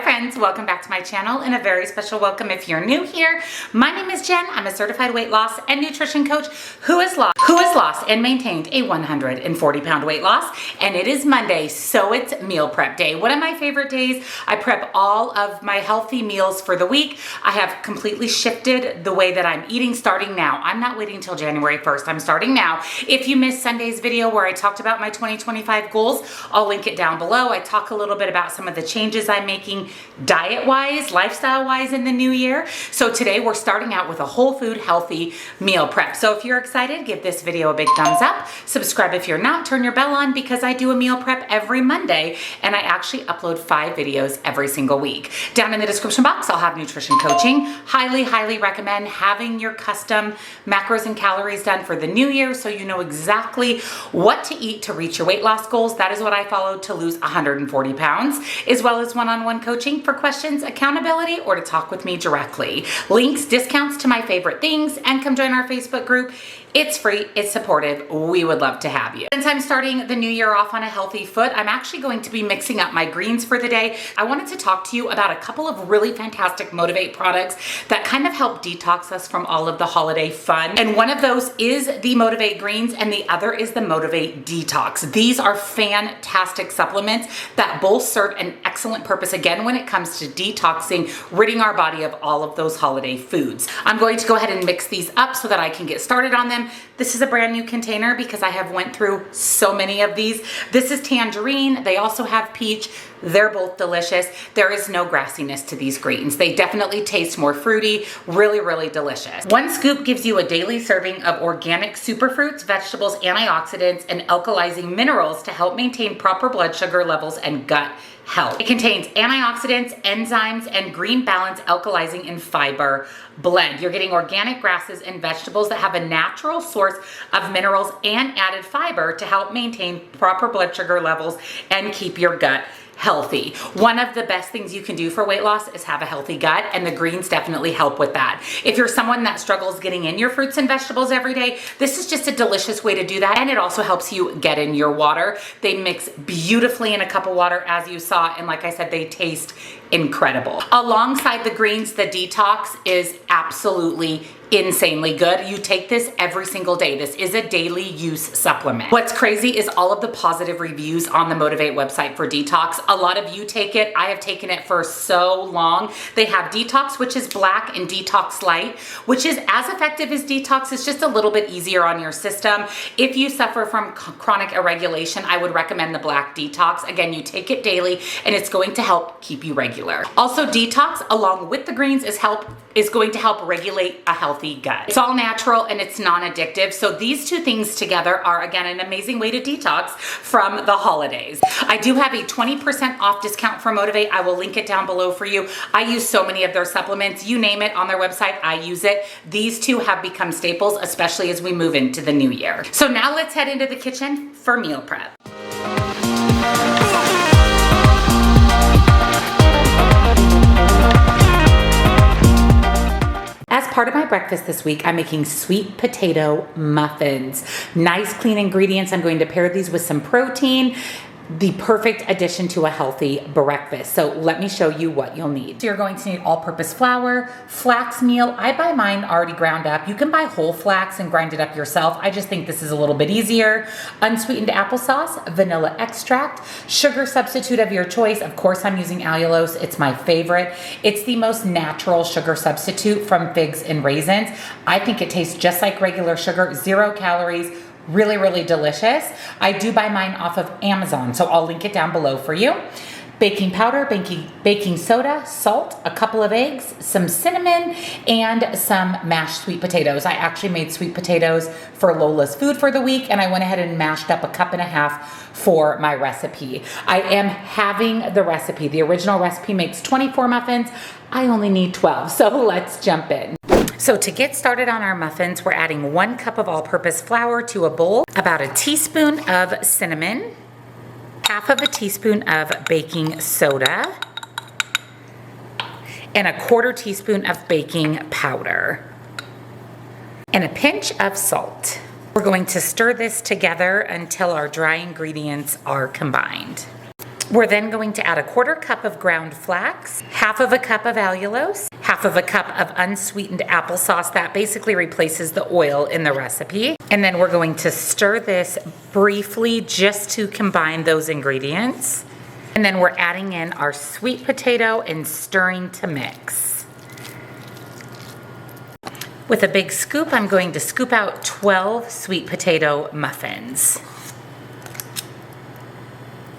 Hi friends, welcome back to my channel and a very special welcome if you're new here. My name is Jen. I'm a certified weight loss and nutrition coach who has lost and maintained a 140-pound weight loss, and it is Monday, so it's meal prep day. One of my favorite days. I prep all of my healthy meals for the week. I have completely shifted the way that I'm eating starting now. I'm not waiting till January 1st. I'm starting now. If you missed Sunday's video where I talked about my 2025 goals, I'll link it down below. I talk a little bit about some of the changes I'm making diet-wise, lifestyle-wise in the new year. So today we're starting out with a whole food healthy meal prep. So if you're excited, give this video a big thumbs up. Subscribe if you're not, turn your bell on because I do a meal prep every Monday and I actually upload 5 videos every single week. Down in the description box, I'll have nutrition coaching. Highly recommend having your custom macros and calories done for the new year so you know exactly what to eat to reach your weight loss goals. That is what I followed to lose 140 pounds, as well as one-on-one coaching for questions, accountability, or to talk with me directly. Links, discounts to my favorite things, and come join our Facebook group. It's free, it's supportive, we would love to have you. Since I'm starting the new year off on a healthy foot, I'm actually going to be mixing up my greens for the day. I wanted to talk to you about a couple of really fantastic MudWtr products that kind of help detox us from all of the holiday fun. And one of those is the MudWtr greens and the other is the MudWtr detox. These are fantastic supplements that both serve an excellent purpose again when it comes to detoxing, ridding our body of all of those holiday foods. I'm going to go ahead and mix these up so that I can get started on them. This is a brand new container because I have went through so many of these. This is tangerine. They also have peach. They're both delicious. There is no grassiness to these greens. They definitely taste more fruity, really delicious. One scoop gives you a daily serving of organic superfruits, vegetables, antioxidants, and alkalizing minerals to help maintain proper blood sugar levels and gut health. It contains antioxidants, enzymes, and green balance alkalizing and fiber blend. You're getting organic grasses and vegetables that have a natural source of minerals and added fiber to help maintain proper blood sugar levels and keep your gut healthy. One of the best things you can do for weight loss is have a healthy gut, and the greens definitely help with that. If you're someone that struggles getting in your fruits and vegetables every day, this is just a delicious way to do that, and it also helps you get in your water. They mix beautifully in a cup of water, as you saw, and like I said, they taste incredible. Alongside the greens, the detox is absolutely insanely good. You take this every single day. This is a daily use supplement. What's crazy is all of the positive reviews on the MudWtr website for detox. A lot of you take it. I have taken it for so long. They have detox, which is black, and detox light, which is as effective as detox. It's just a little bit easier on your system. If you suffer from chronic irregulation, I would recommend the black detox. Again, you take it daily and it's going to help keep you regular. Also, detox along with the greens is going to help regulate a healthy gut. It's all natural and it's non-addictive. So these two things together are, again, an amazing way to detox from the holidays. I do have a 20% off discount for MudWtr. I will link it down below for you. I use so many of their supplements. You name it on their website, I use it. These two have become staples, especially as we move into the new year. So now let's head into the kitchen for meal prep. As part of my breakfast this week, I'm making sweet potato muffins. Nice, clean ingredients. I'm going to pair these with some protein. The perfect addition to a healthy breakfast. So let me show you what you'll need. So you're going to need all-purpose flour, flax meal. I buy mine already ground up. You can buy whole flax and grind it up yourself. I just think this is a little bit easier. Unsweetened applesauce, vanilla extract, sugar substitute of your choice. Of course, I'm using allulose. It's my favorite. It's the most natural sugar substitute from figs and raisins. I think it tastes just like regular sugar, 0 calories, really delicious. I do buy mine off of Amazon, so I'll link it down below for you. Baking powder, baking soda, salt, a couple of eggs, some cinnamon, and some mashed sweet potatoes. I actually made sweet potatoes for Lola's food for the week, and I went ahead and mashed up 1.5 cups for my recipe. I am having the recipe. The original recipe makes 24 muffins. I only need 12, so let's jump in. So to get started on our muffins, we're adding 1 cup of all-purpose flour to a bowl, about a teaspoon of cinnamon, half of a teaspoon of baking soda, and a 1/4 teaspoon of baking powder, and a pinch of salt. We're going to stir this together until our dry ingredients are combined. We're then going to add a 1/4 cup of ground flax, 1/2 cup of allulose, 1/2 cup of unsweetened applesauce. That basically replaces the oil in the recipe. And then we're going to stir this briefly just to combine those ingredients. And then we're adding in our sweet potato and stirring to mix. With a big scoop, I'm going to scoop out 12 sweet potato muffins.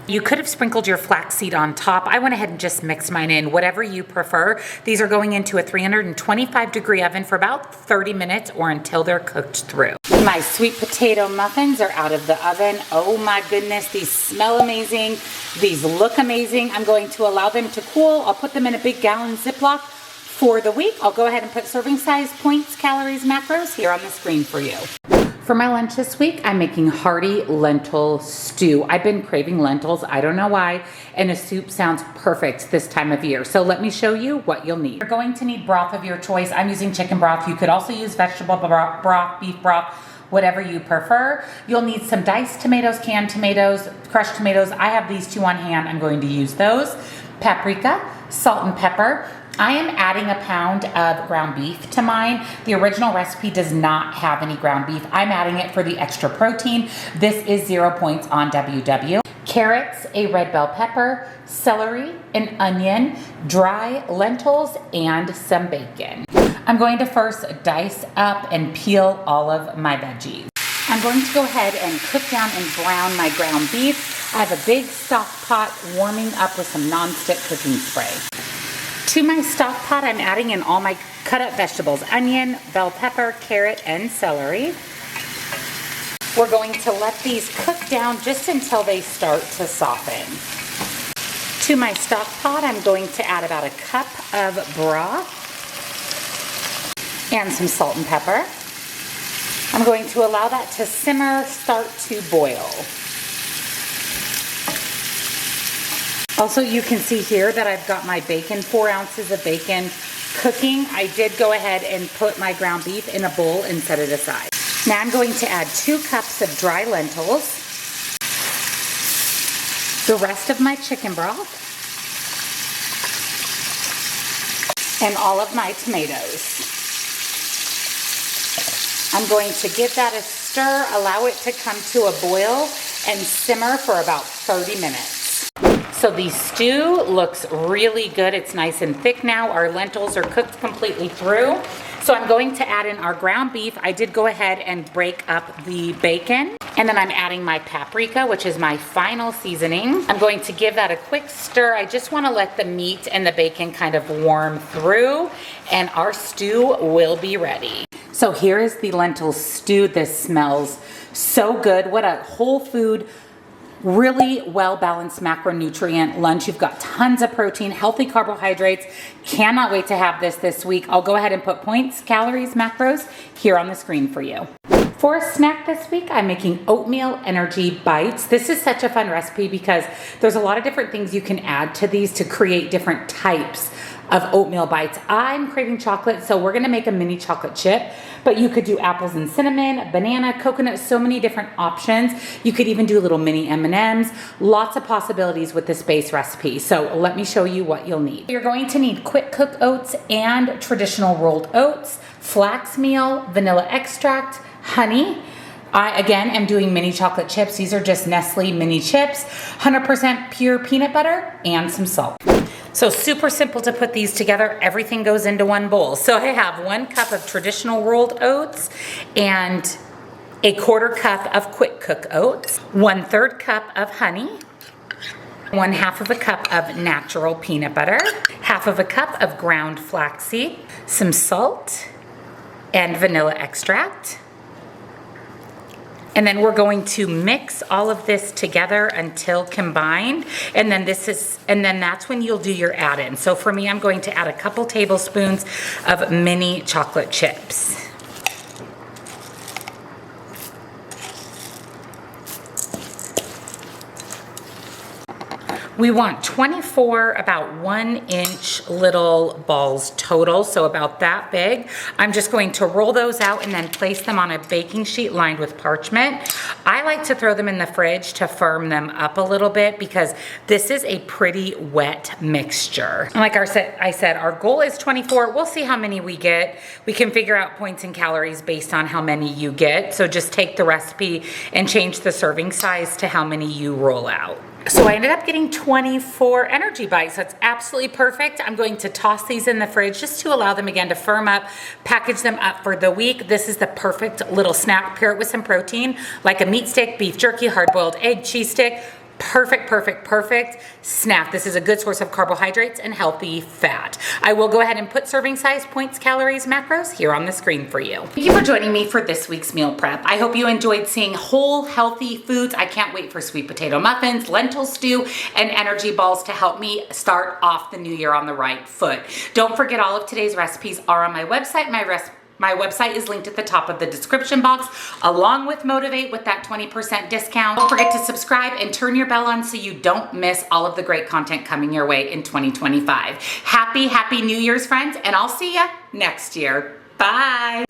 You could have sprinkled your flaxseed on top. I went ahead and just mixed mine in, whatever you prefer. These are going into a 325-degree oven for about 30 minutes or until they're cooked through. My sweet potato muffins are out of the oven. Oh my goodness, these smell amazing. These look amazing. I'm going to allow them to cool. I'll put them in a big gallon Ziploc for the week. I'll go ahead and put serving size, points, calories, macros here on the screen for you. For my lunch this week, I'm making hearty lentil stew. I've been craving lentils, I don't know why, and a soup sounds perfect this time of year. So let me show you what you'll need. You're going to need broth of your choice. I'm using chicken broth. You could also use vegetable broth, beef broth, whatever you prefer. You'll need some diced tomatoes, canned tomatoes, crushed tomatoes. I have these 2 on hand. I'm going to use those. Paprika, salt and pepper. I am adding a pound of ground beef to mine. The original recipe does not have any ground beef. I'm adding it for the extra protein. This is 0 points on WW. Carrots, a red bell pepper, celery, an onion, dry lentils, and some bacon. I'm going to first dice up and peel all of my veggies. I'm going to go ahead and cook down and brown my ground beef. I have a big stock pot warming up with some non-stick cooking spray. To my stock pot, I'm adding in all my cut up vegetables, onion, bell pepper, carrot, and celery. We're going to let these cook down just until they start to soften. To my stock pot, I'm going to add about a cup of broth and some salt and pepper. I'm going to allow that to simmer, start to boil. Also, you can see here that I've got my bacon, 4 ounces of bacon cooking. I did go ahead and put my ground beef in a bowl and set it aside. Now I'm going to add 2 cups of dry lentils, the rest of my chicken broth, and all of my tomatoes. I'm going to give that a stir, allow it to come to a boil, and simmer for about 30 minutes. So the stew looks really good. It's nice and thick now. Our lentils are cooked completely through. So I'm going to add in our ground beef. I did go ahead and break up the bacon. And then I'm adding my paprika, which is my final seasoning. I'm going to give that a quick stir. I just want to let the meat and the bacon kind of warm through, and our stew will be ready. So here is the lentil stew. This smells so good. What a whole food, really well-balanced macronutrient lunch. You've got tons of protein, healthy carbohydrates. Cannot wait to have this week. I'll go ahead and put points, calories, macros here on the screen for you. For a snack this week, I'm making oatmeal energy bites. This is such a fun recipe because there's a lot of different things you can add to these to create different types of oatmeal bites. I'm craving chocolate, so we're gonna make a mini chocolate chip, but you could do apples and cinnamon, banana, coconut, so many different options. You could even do little mini M&Ms, lots of possibilities with this base recipe. So let me show you what you'll need. You're going to need quick cook oats and traditional rolled oats, flax meal, vanilla extract, honey. I, again, am doing mini chocolate chips. These are just Nestle mini chips, 100% pure peanut butter, and some salt. So super simple to put these together. Everything goes into one bowl. So I have 1 cup of traditional rolled oats and a 1/4 cup of quick cook oats, 1/3 cup of honey, 1/2 cup of natural peanut butter, 1/2 cup of ground flaxseed, some salt, and vanilla extract. And then we're going to mix all of this together until combined. And then that's when you'll do your add-in. So for me, I'm going to add a couple tablespoons of mini chocolate chips. We want 24 about 1-inch little balls total, so about that big. I'm just going to roll those out and then place them on a baking sheet lined with parchment. I like to throw them in the fridge to firm them up a little bit because this is a pretty wet mixture. And like I said, our goal is 24. We'll see how many we get. We can figure out points and calories based on how many you get. So just take the recipe and change the serving size to how many you roll out. So I ended up getting 24 energy bites. That's absolutely perfect. I'm going to toss these in the fridge just to allow them again to firm up, package them up for the week. This is the perfect little snack. Pair it with some protein, like a meat stick, beef jerky, hard-boiled egg, cheese stick. Perfect, perfect, perfect snack. This is a good source of carbohydrates and healthy fat. I will go ahead and put serving size, points, calories, macros here on the screen for you. Thank you for joining me for this week's meal prep. I hope you enjoyed seeing whole, healthy foods. I can't wait for sweet potato muffins, lentil stew, and energy balls to help me start off the new year on the right foot. Don't forget, all of today's recipes are on my website. My website is linked at the top of the description box, along with Motivate with that 20% discount. Don't forget to subscribe and turn your bell on so you don't miss all of the great content coming your way in 2025. Happy New Year's, friends, and I'll see you next year. Bye.